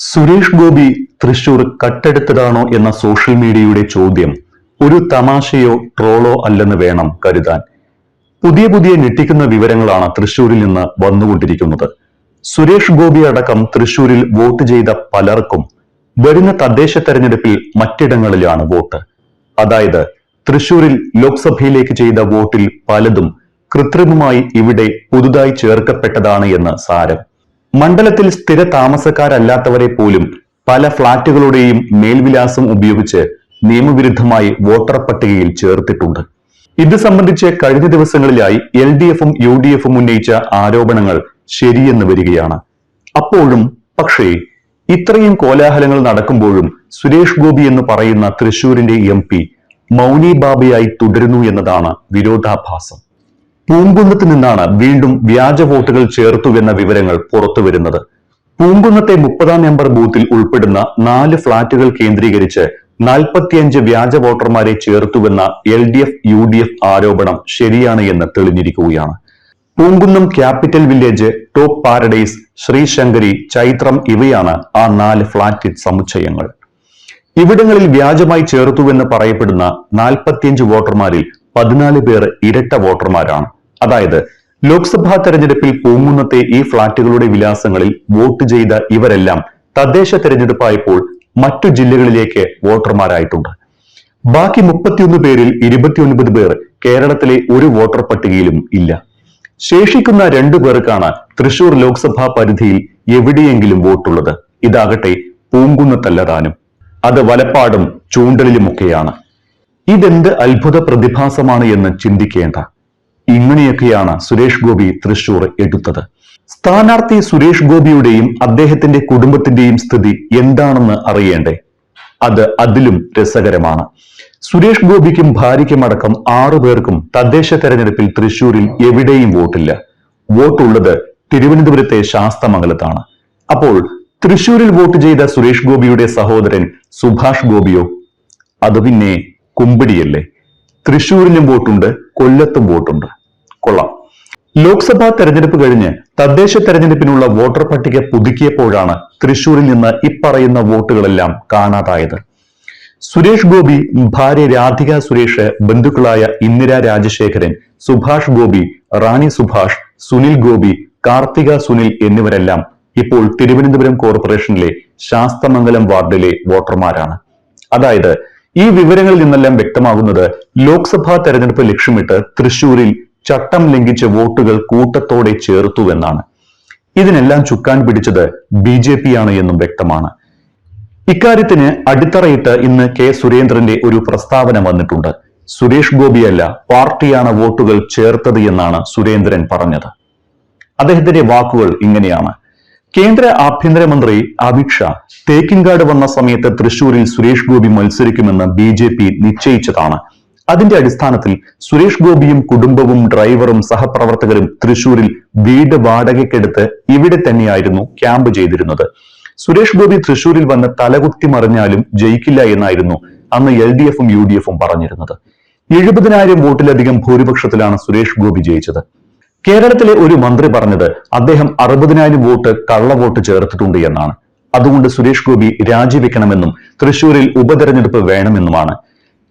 സുരേഷ് ഗോപി തൃശൂർ കട്ടെടുത്തതാണോ എന്ന സോഷ്യൽ മീഡിയയുടെ ചോദ്യം ഒരു തമാശയോ ട്രോളോ അല്ലെന്ന് വേണം കരുതാൻ. പുതിയ പുതിയ ഞെട്ടിക്കുന്ന വിവരങ്ങളാണ് തൃശൂരിൽ നിന്ന് വന്നുകൊണ്ടിരിക്കുന്നത്. സുരേഷ് ഗോപി അടക്കം തൃശൂരിൽ വോട്ട് ചെയ്ത പലർക്കും വരുന്ന തദ്ദേശ തെരഞ്ഞെടുപ്പിൽ മറ്റിടങ്ങളിലാണ് വോട്ട്. അതായത് തൃശൂരിൽ ലോക്സഭയിലേക്ക് ചെയ്ത വോട്ടിൽ പലതും കൃത്രിമമായി ഇവിടെ പുതുതായി ചേർക്കപ്പെട്ടതാണ് എന്ന് സാരം. മണ്ഡലത്തിൽ സ്ഥിര താമസക്കാരല്ലാത്തവരെ പോലും പല ഫ്ളാറ്റുകളുടെയും മേൽവിലാസം ഉപയോഗിച്ച് നിയമവിരുദ്ധമായി വോട്ടർ പട്ടികയിൽ ചേർത്തിട്ടുണ്ട്. ഇത് സംബന്ധിച്ച് കഴിഞ്ഞ ദിവസങ്ങളിലായി LDFും UDFും ഉന്നയിച്ച ആരോപണങ്ങൾ ശരിയെന്ന് വരികയാണ്. അപ്പോഴും പക്ഷേ ഇത്രയും കോലാഹലങ്ങൾ നടക്കുമ്പോഴും സുരേഷ് ഗോപി എന്ന് പറയുന്ന തൃശൂരിന്റെ MP മൗനി ബാബയായി തുടരുന്നു എന്നതാണ് വിരോധാഭാസം. പൂങ്കുന്നത്ത് നിന്നാണ് വീണ്ടും വ്യാജ വോട്ടുകൾ ചേർത്തുവെന്ന വിവരങ്ങൾ പുറത്തുവരുന്നത്. പൂങ്കുന്നത്തെ 30-ാം നമ്പർ ബൂത്തിൽ ഉൾപ്പെടുന്ന 4 ഫ്ളാറ്റുകൾ കേന്ദ്രീകരിച്ച് 45 വ്യാജ വോട്ടർമാരെ ചേർത്തുവെന്ന LDF-UDF ആരോപണം ശരിയാണ് എന്ന് തെളിഞ്ഞിരിക്കുകയാണ്. Poonkunnam capital village, top paradise, Sreesankari, Chaithram ഇവയാണ് ആ 4 ഫ്ളാറ്റ് സമുച്ചയങ്ങൾ. ഇവിടങ്ങളിൽ വ്യാജമായി ചേർത്തുവെന്ന് പറയപ്പെടുന്ന 45 വോട്ടർമാരിൽ 14 പേർ ഇരട്ട വോട്ടർമാരാണ്. അതായത് ലോക്സഭാ തെരഞ്ഞെടുപ്പിൽ പൂങ്കുന്നത്തെ ഈ ഫ്ളാറ്റുകളുടെ വിലാസങ്ങളിൽ വോട്ട് ചെയ്ത ഇവരെല്ലാം തദ്ദേശ തെരഞ്ഞെടുപ്പായപ്പോൾ മറ്റു ജില്ലകളിലേക്ക് വോട്ടർമാരായിട്ടുണ്ട്. ബാക്കി 31 പേരിൽ 29 പേർ കേരളത്തിലെ ഒരു വോട്ടർ പട്ടികയിലും ഇല്ല. ശേഷിക്കുന്ന 2 പേർക്കാണ് തൃശൂർ ലോക്സഭാ പരിധിയിൽ എവിടെയെങ്കിലും വോട്ടുള്ളത്. ഇതാകട്ടെ പൂങ്കുന്നത്തല്ലതാനും, അത് വലപ്പാടും ചൂണ്ടലിലുമൊക്കെയാണ്. ഇതെന്ത് അത്ഭുത പ്രതിഭാസമാണ് എന്ന് ചിന്തിക്കേണ്ട. ഇങ്ങനെയൊക്കെയാണ് സുരേഷ് ഗോപി തൃശൂർ എടുത്തത്. സ്ഥാനാർത്ഥി സുരേഷ് ഗോപിയുടെയും അദ്ദേഹത്തിന്റെ കുടുംബത്തിന്റെയും സ്ഥിതി എന്താണെന്ന് അറിയേണ്ടേ? അത് അതിലും രസകരമാണ്. സുരേഷ് ഗോപിക്കും ഭാര്യയ്ക്കുമടക്കം 6 പേർക്കും തദ്ദേശ തെരഞ്ഞെടുപ്പിൽ തൃശൂരിൽ എവിടെയും വോട്ടില്ല. വോട്ടുള്ളത് തിരുവനന്തപുരത്തെ ശാസ്തമംഗലത്താണ്. അപ്പോൾ തൃശൂരിൽ വോട്ട് ചെയ്ത സുരേഷ് ഗോപിയുടെ സഹോദരൻ സുഭാഷ് ഗോപിയോ? അത് പിന്നെ കുമ്പിടിയല്ലേ. തൃശൂരിലും വോട്ടുണ്ട്, കൊല്ലത്തും വോട്ടുണ്ട്. കൊള്ളാം. ലോക്സഭാ തെരഞ്ഞെടുപ്പ് കഴിഞ്ഞ് തദ്ദേശ തെരഞ്ഞെടുപ്പിനുള്ള വോട്ടർ പട്ടിക പുതുക്കിയപ്പോഴാണ് തൃശൂരിൽ നിന്ന് ഇപ്പറയുന്ന വോട്ടുകളെല്ലാം കാണാതായത്. സുരേഷ് ഗോപി, ഭാര്യ രാധിക സുരേഷ്, ബന്ധുക്കളായ ഇന്ദിര രാജശേഖരൻ, സുഭാഷ് ഗോപി, റാണി സുഭാഷ്, സുനിൽ ഗോപി, കാർത്തിക സുനിൽ എന്നിവരെല്ലാം ഇപ്പോൾ തിരുവനന്തപുരം കോർപ്പറേഷനിലെ ശാസ്തമംഗലം വാർഡിലെ വോട്ടർമാരാണ്. അതായത് ഈ വിവരങ്ങളിൽ നിന്നെല്ലാം വ്യക്തമാകുന്നത് ലോക്സഭാ തെരഞ്ഞെടുപ്പ് ലക്ഷ്യമിട്ട് തൃശൂരിൽ ചട്ടം ലംഘിച്ച് വോട്ടുകൾ കൂട്ടത്തോടെ ചേർത്തുവെന്നാണ്. ഇതിനെല്ലാം ചുക്കാൻ പിടിച്ചത് BJP ആണ് എന്നും വ്യക്തമാണ്. ഇക്കാര്യത്തിന് അടിത്തറയിട്ട് ഇന്ന് K സുരേന്ദ്രന്റെ ഒരു പ്രസ്താവന വന്നിട്ടുണ്ട്. സുരേഷ് ഗോപിയല്ല, പാർട്ടിയാണ് വോട്ടുകൾ ചേർത്തത് എന്നാണ് സുരേന്ദ്രൻ പറഞ്ഞത്. അദ്ദേഹത്തിന്റെ വാക്കുകൾ ഇങ്ങനെയാണ്: കേന്ദ്ര ആഭ്യന്തരമന്ത്രി അമിത്ഷാ തേക്കിൻകാട് വന്ന സമയത്ത് തൃശൂരിൽ സുരേഷ് ഗോപി മത്സരിക്കുമെന്ന് BJP നിശ്ചയിച്ചതാണ്. അതിന്റെ അടിസ്ഥാനത്തിൽ സുരേഷ് ഗോപിയും കുടുംബവും ഡ്രൈവറും സഹപ്രവർത്തകരും തൃശൂരിൽ വീട് വാടകയ്ക്കെടുത്ത് ഇവിടെ തന്നെയായിരുന്നു ക്യാമ്പ് ചെയ്തിരുന്നത്. സുരേഷ് ഗോപി തൃശൂരിൽ വന്ന് തലകുത്തി മറിഞ്ഞാലും ജയിക്കില്ല എന്നായിരുന്നു അന്ന് LDFും UDFും പറഞ്ഞിരുന്നത്. 70,000 വോട്ടിലധികം ഭൂരിപക്ഷത്തിലാണ് സുരേഷ് ഗോപി ജയിച്ചത്. കേരളത്തിലെ ഒരു മന്ത്രി പറഞ്ഞത് അദ്ദേഹം 60,000 വോട്ട് കള്ളവോട്ട് ചേർത്തിട്ടുണ്ട് എന്നാണ്. അതുകൊണ്ട് സുരേഷ് ഗോപി രാജിവെക്കണമെന്നും തൃശൂരിൽ ഉപതെരഞ്ഞെടുപ്പ് വേണമെന്നുമാണ്.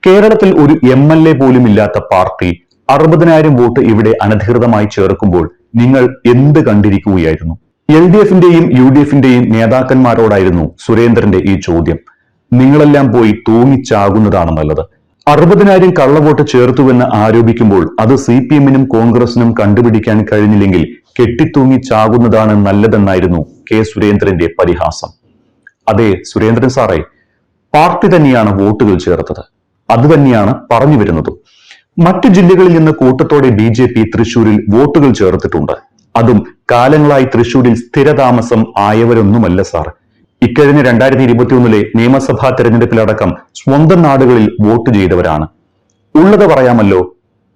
കേരളത്തിൽ ഒരു MLA പോലും ഇല്ലാത്ത പാർട്ടി 60,000 വോട്ട് ഇവിടെ അനധികൃതമായി ചേർക്കുമ്പോൾ നിങ്ങൾ എന്ത് കണ്ടിരിക്കുകയായിരുന്നു? LDFന്റെയും UDFന്റെയും നേതാക്കന്മാരോടായിരുന്നു സുരേന്ദ്രന്റെ ഈ ചോദ്യം. നിങ്ങളെല്ലാം പോയി തൂങ്ങിച്ചാകുന്നതാണ് നല്ലത്. 60,000 കള്ളവോട്ട് ചേർത്തുവെന്ന് ആരോപിക്കുമ്പോൾ അത് CPMനും കോൺഗ്രസിനും കണ്ടുപിടിക്കാൻ കഴിഞ്ഞില്ലെങ്കിൽ കെട്ടിത്തൂങ്ങി ചാകുന്നതാണ് നല്ലതെന്നായിരുന്നു K സുരേന്ദ്രന്റെ പരിഹാസം. അതെ സുരേന്ദ്രൻ സാറേ, പാർട്ടി തന്നെയാണ് വോട്ടുകൾ ചേർത്തത്. അത് തന്നെയാണ് പറഞ്ഞു വരുന്നത്. മറ്റു ജില്ലകളിൽ നിന്ന് കൂട്ടത്തോടെ BJP തൃശൂരിൽ വോട്ടുകൾ ചേർത്തിട്ടുണ്ട്. അതും കാലങ്ങളായി തൃശൂരിൽ സ്ഥിരതാമസം ആയവരൊന്നുമല്ല സാർ. ഇക്കഴിഞ്ഞ 2021 നിയമസഭാ തെരഞ്ഞെടുപ്പിലടക്കം സ്വന്തം നാടുകളിൽ വോട്ട് ചെയ്തവരാണ്. ഉള്ളത് പറയാമല്ലോ,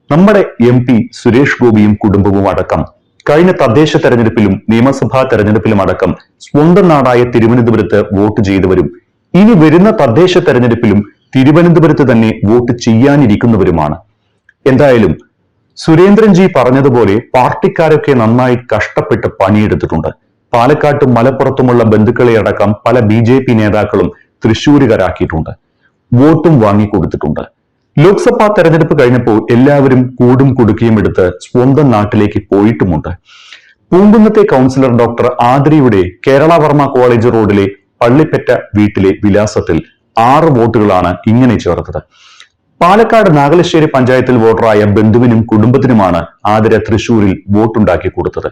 നമ്മുടെ MP സുരേഷ് ഗോപിയും കുടുംബവും അടക്കം കഴിഞ്ഞ തദ്ദേശ തെരഞ്ഞെടുപ്പിലും നിയമസഭാ തെരഞ്ഞെടുപ്പിലും അടക്കം സ്വന്തം നാടായ തിരുവനന്തപുരത്ത് വോട്ട് ചെയ്തവരും ഇനി വരുന്ന തദ്ദേശ തെരഞ്ഞെടുപ്പിലും തിരുവനന്തപുരത്ത് തന്നെ വോട്ട് ചെയ്യാനിരിക്കുന്നവരുമാണ്. എന്തായാലും സുരേന്ദ്രൻജി പറഞ്ഞതുപോലെ പാർട്ടിക്കാരൊക്കെ നന്നായി കഷ്ടപ്പെട്ട് പണിയെടുത്തിട്ടുണ്ട്. പാലക്കാട്ടും മലപ്പുറത്തുമുള്ള ബന്ധുക്കളെ അടക്കം പല BJP നേതാക്കളും തൃശ്ശൂരുകാരാക്കിയിട്ടുണ്ട്. വോട്ടും വാങ്ങിക്കൊടുത്തിട്ടുണ്ട്. ലോക്സഭാ തെരഞ്ഞെടുപ്പ് കഴിഞ്ഞപ്പോൾ എല്ലാവരും കൂടും കുടുക്കിയും എടുത്ത് സ്വന്തം നാട്ടിലേക്ക് പോയിട്ടുമുണ്ട്. പൂങ്കുന്നത്തെ കൗൺസിലർ ഡോക്ടർ ആദ്രിയുടെ കേരള വർമ്മ കോളേജ് റോഡിലെ പള്ളിപ്പറ്റ വീട്ടിലെ വിലാസത്തിൽ 6 വോട്ടുകളാണ് ഇങ്ങനെ ചേർത്തത്. പാലക്കാട് നാഗലശ്ശേരി പഞ്ചായത്തിൽ വോട്ടറായ ബന്ധുവിനും കുടുംബത്തിനുമാണ് ആതിര തൃശൂരിൽ വോട്ടുണ്ടാക്കി കൊടുത്തത്.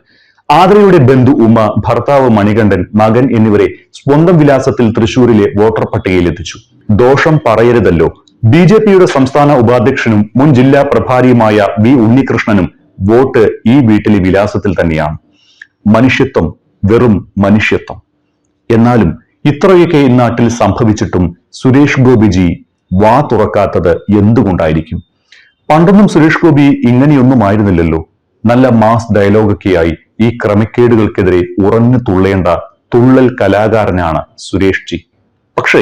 ആതിരയുടെ ബന്ധു ഉമ, ഭർത്താവ് മണികണ്ഠൻ, മകൻ എന്നിവരെ സ്വന്തം വിലാസത്തിൽ തൃശൂരിലെ വോട്ടർ പട്ടികയിൽ എത്തിച്ചു. ദോഷം പറയരുതല്ലോ. BJPയുടെ സംസ്ഥാന ഉപാധ്യക്ഷനും മുൻ ജില്ലാ പ്രഭാരിയുമായ V ഉണ്ണികൃഷ്ണനും വോട്ട് ഈ വീട്ടിലെ വിലാസത്തിൽ തന്നെയാണ്. മനുഷ്യത്വം, വെറും മനുഷ്യത്വം. എന്നാലും ഇത്രയൊക്കെ ഇന്നാട്ടിൽ സംഭവിച്ചിട്ടും സുരേഷ് ഗോപിജി വാ തുറക്കാത്തത് എന്തുകൊണ്ടായിരിക്കും? പണ്ടൊന്നും സുരേഷ് ഗോപി ഇങ്ങനെയൊന്നുമായിരുന്നില്ലല്ലോ. നല്ല മാസ് ഡയലോഗൊക്കെയായി ഈ ക്രമക്കേടുകൾക്കെതിരെ ഉറഞ്ഞു തുള്ളേണ്ട തുള്ളൽ കലാകാരനാണ് സുരേഷ് ജി. പക്ഷേ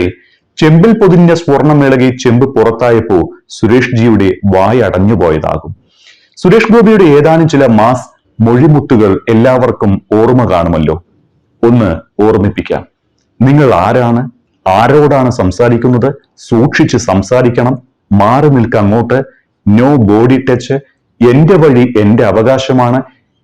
ചെമ്പിൽ പൊതിഞ്ഞ സ്വർണ്ണമേളകെ ചെമ്പ് പുറത്തായപ്പോ സുരേഷ് ജിയുടെ വായടഞ്ഞു പോയതാകും. സുരേഷ് ഗോപിയുടെ ഏതാനും ചില മാസ് മൊഴിമുത്തുകൾ എല്ലാവർക്കും ഓർമ്മ കാണുമല്ലോ. ഒന്ന് ഓർമ്മിപ്പിക്കാം. നിങ്ങൾ ആരാണ്? ആരോടാണ് സംസാരിക്കുന്നത്? സൂക്ഷിച്ച് സംസാരിക്കണം. മാറി നിൽക്കങ്ങോട്ട്. No body touch. എന്റെ വഴി എന്റെ അവകാശമാണ്.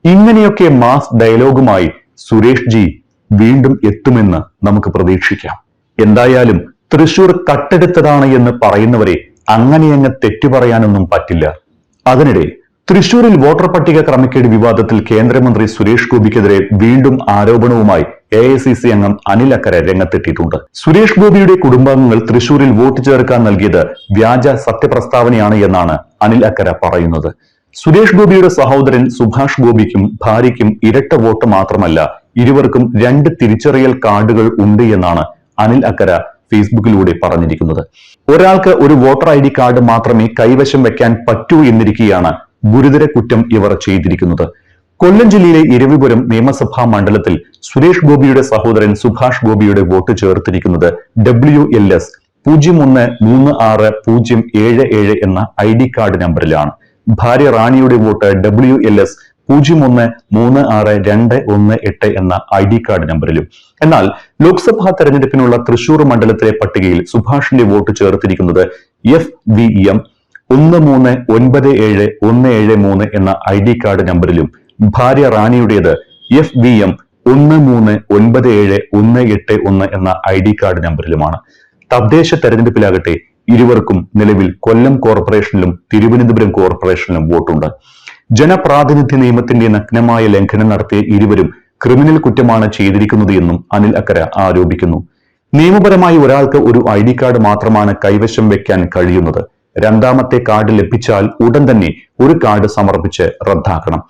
ഇങ്ങനെയൊക്കെ മാസ് ഡയലോഗുമായി സുരേഷ് ജി വീണ്ടും എത്തുമെന്ന് നമുക്ക് പ്രതീക്ഷിക്കാം. എന്തായാലും തൃശൂർ കട്ടെടുത്തതാണ് എന്ന് പറയുന്നവരെ അങ്ങനെയങ്ങ് തെറ്റു പറയാനൊന്നും പറ്റില്ല. അതിനിടെ തൃശൂരിൽ വോട്ടർ പട്ടിക ക്രമക്കേട് വിവാദത്തിൽ കേന്ദ്രമന്ത്രി സുരേഷ് ഗോപിക്കെതിരെ വീണ്ടും ആരോപണവുമായി AICC അംഗം അനിൽ അക്കര രംഗത്തെത്തിയിട്ടുണ്ട്. സുരേഷ് ഗോപിയുടെ കുടുംബാംഗങ്ങൾ തൃശൂരിൽ വോട്ട് ചേർക്കാൻ നൽകിയത് വ്യാജ സത്യപ്രസ്താവനയാണ് എന്നാണ് അനിൽ അക്കര പറയുന്നത്. സുരേഷ് ഗോപിയുടെ സഹോദരൻ സുഭാഷ് ഗോപിക്കും ഭാര്യയ്ക്കും ഇരട്ട വോട്ട് മാത്രമല്ല, ഇരുവർക്കും 2 തിരിച്ചറിയൽ കാർഡുകൾ ഉണ്ട് എന്നാണ് അനിൽ അക്കര ഫേസ്ബുക്കിലൂടെ പറഞ്ഞിരിക്കുന്നത്. ഒരാൾക്ക് ഒരു വോട്ടർ ID കാർഡ് മാത്രമേ കൈവശം വെക്കാൻ പറ്റൂ എന്നിരിക്കെയാണ് ഗുരുതര കുറ്റം ഇവർ ചെയ്തിരിക്കുന്നത്. കൊല്ലം ജില്ലയിലെ ഇരവിപുരം നിയമസഭാ മണ്ഡലത്തിൽ സുരേഷ് ഗോപിയുടെ സഹോദരൻ സുഭാഷ് ഗോപിയുടെ വോട്ട് ചേർത്തിരിക്കുന്നത് WLS 0136077 എന്ന ID കാർഡ് നമ്പറിലാണ്. ഭാര്യ റാണിയുടെ വോട്ട് WLS 0136218 എന്ന ID കാർഡ് നമ്പറിലും. എന്നാൽ ലോക്സഭാ തെരഞ്ഞെടുപ്പിനുള്ള തൃശൂർ മണ്ഡലത്തിലെ പട്ടികയിൽ സുഭാഷിന്റെ വോട്ട് ചേർത്തിരിക്കുന്നത് FVM 1397173 എന്ന ID കാർഡ് നമ്പറിലും ഭാര്യ റാണിയുടേത് FVM 1397181 എന്ന ID കാർഡ് നമ്പറിലുമാണ്. തദ്ദേശ തെരഞ്ഞെടുപ്പിലാകട്ടെ ഇരുവർക്കും നിലവിൽ കൊല്ലം കോർപ്പറേഷനിലും തിരുവനന്തപുരം കോർപ്പറേഷനിലും വോട്ടുണ്ട്. ജനപ്രാതിനിധ്യ നിയമത്തിന്റെ നഗ്നമായ ലംഘനം നടത്തിയ ഇരുവരും ക്രിമിനൽ കുറ്റമാണ് ചെയ്തിരിക്കുന്നത് എന്നും അനിൽ അക്കര ആരോപിക്കുന്നു. നിയമപരമായി ഒരാൾക്ക് ഒരു ID കാർഡ് മാത്രമാണ് കൈവശം വെക്കാൻ കഴിയുന്നത്. രണ്ടാമത്തെ കാർഡ് ലഭിച്ചാൽ ഉടൻ തന്നെ ഒരു കാർഡ് സമർപ്പിച്ച് റദ്ദാക്കണം.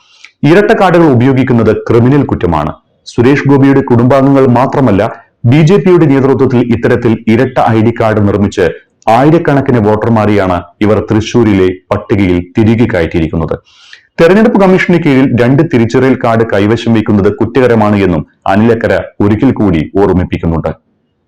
ഇരട്ട കാർഡുകൾ ഉപയോഗിക്കുന്നത് ക്രിമിനൽ കുറ്റമാണ്. സുരേഷ് ഗോപിയുടെ കുടുംബാംഗങ്ങൾ മാത്രമല്ല, BJPയുടെ നേതൃത്വത്തിൽ ഇത്തരത്തിൽ ഇരട്ട ID കാർഡ് നിർമ്മിച്ച് ആയിരക്കണക്കിന് വോട്ടർമാരെയാണ് ഇവർ തൃശൂരിലെ പട്ടികയിൽ തിരികെ കയറ്റിയിരിക്കുന്നത്. തെരഞ്ഞെടുപ്പ് കമ്മീഷന് കീഴിൽ 2 തിരിച്ചറിയൽ കാർഡ് കൈവശം വയ്ക്കുന്നത് കുറ്റകരമാണ് എന്നും അനിൽ അക്കര ഒരിക്കൽ കൂടി ഓർമ്മിപ്പിക്കുന്നുണ്ട്.